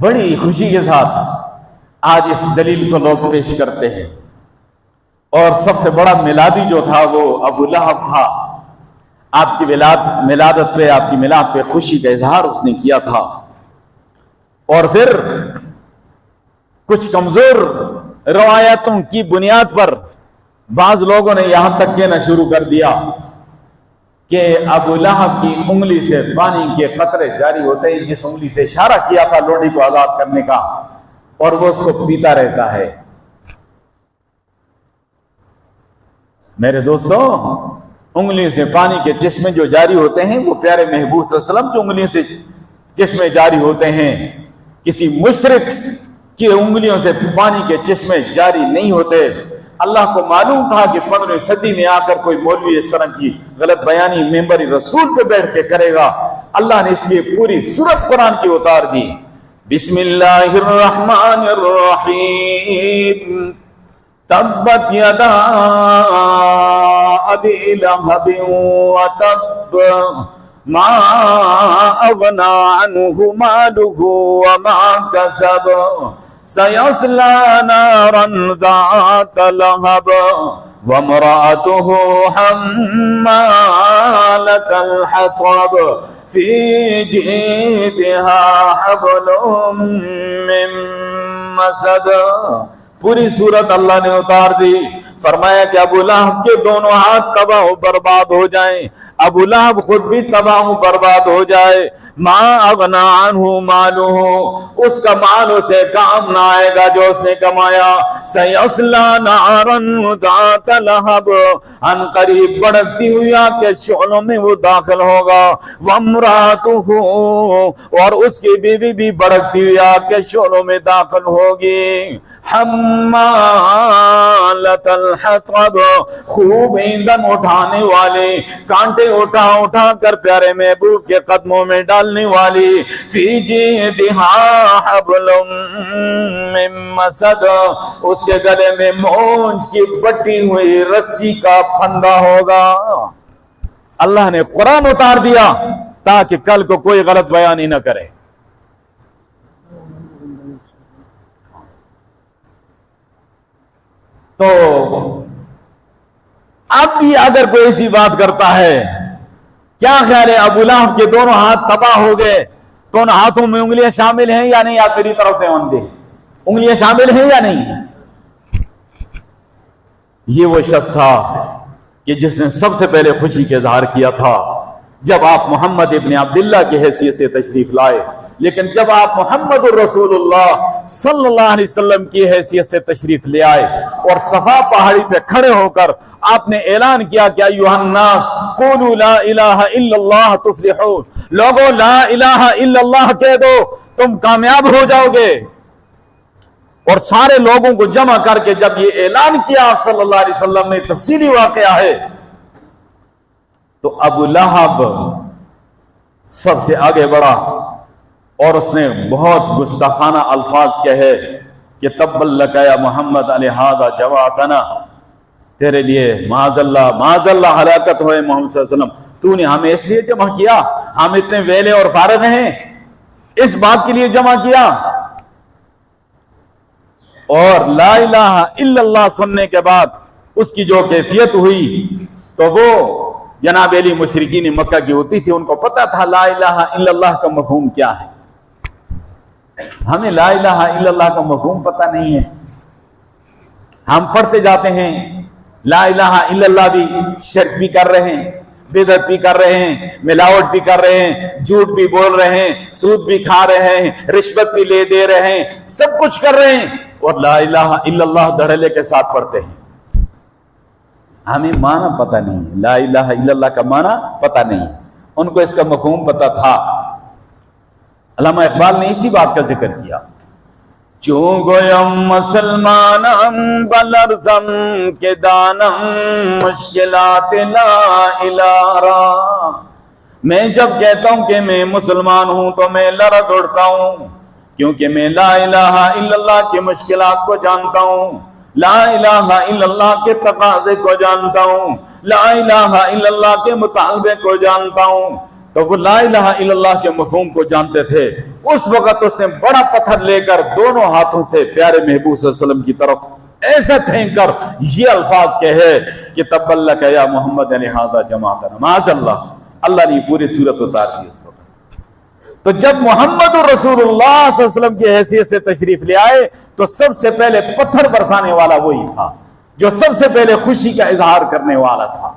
بڑی خوشی کے ساتھ آج اس دلیل کو لوگ پیش کرتے ہیں. اور سب سے بڑا میلادی جو تھا وہ ابو لہب تھا. آپ کی میلادت پہ، آپ کی میلاد پہ خوشی کا اظہار اس نے کیا تھا. اور پھر کچھ کمزور روایتوں کی بنیاد پر بعض لوگوں نے یہاں تک کہنا شروع کر دیا کہ ابو لہب کی انگلی سے پانی کے قطرے جاری ہوتے ہیں، جس انگلی سے اشارہ کیا تھا لوڈی کو آزاد کرنے کا، اور وہ اس کو پیتا رہتا ہے. میرے دوستو، انگلی سے پانی کے چشمے جو جاری ہوتے ہیں وہ پیارے محبوب صلی اللہ علیہ وسلم کی انگلیوں سے چشمے جاری ہوتے ہیں. کسی مشرک کی انگلیوں سے پانی کے چشمے جاری نہیں ہوتے. اللہ کو معلوم تھا کہ 15ویں صدی میں آ کر کوئی مولوی اس طرح کی غلط بیانی ممبر رسول پہ بیٹھ کے کرے گا. اللہ نے اس لیے پوری سورت قرآن کی اتار دی. بسم اللہ الرحمن الرحیم. تبت یدا ابی لہب وتب ما اغنى عنه ماله وما كسب سيصلى نارا ذات لهب وامرأته حمالة الحطب في جيدها حبل من مسد. پوری صورت اللہ نے اتار دی. فرمایا کہ ابو لہب کے دونوں ہاتھ تباہ و برباد ہو جائیں، ابو لہب خود بھی تباہ و برباد ہو جائے. ما اغنى عنہ مالہ، اس کا مال اسے کام نہ آئے گا جو اس نے کمایا. سیصلی نارا ذات لہب، ان قریب بڑکتی ہوئی آگ کے شعلوں میں وہ داخل ہوگا. وامرأتہ، اور اس کی بیوی بھی بڑکتی ہوئی آگ کے شعلوں میں داخل ہوگی. حمالۃ الحطب، خوب ایندھن اٹھانے والے، کانٹے اٹھا اٹھا کر پیارے محبوب کے قدموں میں ڈالنے والی. فی جیدہا حبل من مسد، اس کے گلے میں مونج کی بٹی ہوئی رسی کا پھندا ہوگا. اللہ نے قرآن اتار دیا تاکہ کل کو کوئی غلط بیانی نہ کرے. تو اب بھی اگر کوئی ایسی بات کرتا ہے، کیا خیال ہے ابو لہب کے دونوں ہاتھ تباہ ہو گئے تو ان ہاتھوں میں انگلیاں شامل ہیں یا نہیں؟ آپ میری طرف سے ان دے انگلیاں شامل ہیں یا نہیں؟ یہ وہ شخص تھا کہ جس نے سب سے پہلے خوشی کا اظہار کیا تھا جب آپ محمد ابن عبداللہ کی حیثیت سے تشریف لائے. لیکن جب آپ محمد الرسول اللہ صلی اللہ علیہ وسلم کی حیثیت سے تشریف لے آئے اور صفا پہاڑی پہ کھڑے ہو کر آپ نے اعلان کیا کہ ایھا الناس قولوا لا الہ الا اللہ تفلحون، لوگوں لا الہ الا اللہ کہہ دو تم کامیاب ہو جاؤ گے. اور سارے لوگوں کو جمع کر کے جب یہ اعلان کیا آپ صلی اللہ علیہ وسلم نے، تفصیلی واقعہ ہے، تو ابو لہب سب سے آگے بڑھا اور اس نے بہت گستاخانہ الفاظ کہے کہ تبا لک یا محمد لہذا جمعتنا، تیرے لیے معاذ اللہ ہلاکت ہوئے محمد صلی اللہ علیہ وسلم، تو نے ہمیں اس لیے جمع کیا؟ ہم اتنے ویلے اور فارغ ہیں، اس بات کے لیے جمع کیا؟ اور لا الہ الا اللہ سننے کے بعد اس کی جو کیفیت ہوئی تو وہ جناب علی مشرکین مکہ کی ہوتی تھی، ان کو پتا تھا لا الہ الا اللہ کا مفہوم کیا ہے. ہمیں لا الہ الا اللہ کا مفہوم پتہ نہیں ہے. ہم پڑھتے جاتے ہیں لا الہ الا اللہ بھی شرک بھی کر رہے ہیں، بدعت بھی کر رہے ہیں، ملاوٹ بھی کر رہے ہیں، جھوٹ بھی بول رہے ہیں، سود بھی کھا رہے ہیں، رشوت بھی لے دے رہے ہیں، سب کچھ کر رہے ہیں اور لا الہ الا اللہ دھڑلے کے ساتھ پڑھتے ہیں. ہمیں معنی پتہ نہیں ہے، لا الہ الا اللہ کا معنی پتہ نہیں ہے. ان کو اس کا مفہوم پتہ تھا. علامہ اقبال نے اسی بات کا ذکر کیا. چوں گویم مسلمانم بلرزم کے دانم مشکلات لا الہ را. میں جب کہتا ہوں کہ میں مسلمان ہوں تو میں لرز اڑتا ہوں، کیونکہ میں لا الہ الا اللہ کی مشکلات کو جانتا ہوں، لا الہ الا اللہ کے تقاضے کو جانتا ہوں، لا الہ الا اللہ کے مطالبے کو جانتا ہوں. تو وہ لا الہ الا اللہ کے مفہوم کو جانتے تھے. اس وقت اس نے بڑا پتھر لے کر دونوں ہاتھوں سے پیارے محبوب صلی اللہ علیہ وسلم کی طرف ایسا پھینک کر یہ الفاظ کہے کہ تبلک یا محمد لہذا جماعتنا، معاذ اللہ، اللہ نے پوری صورت اتار دی اس وقت۔ تو جب محمد رسول اللہ صلی اللہ علیہ وسلم کی حیثیت سے تشریف لے آئے تو سب سے پہلے پتھر برسانے والا وہی تھا جو سب سے پہلے خوشی کا اظہار کرنے والا تھا۔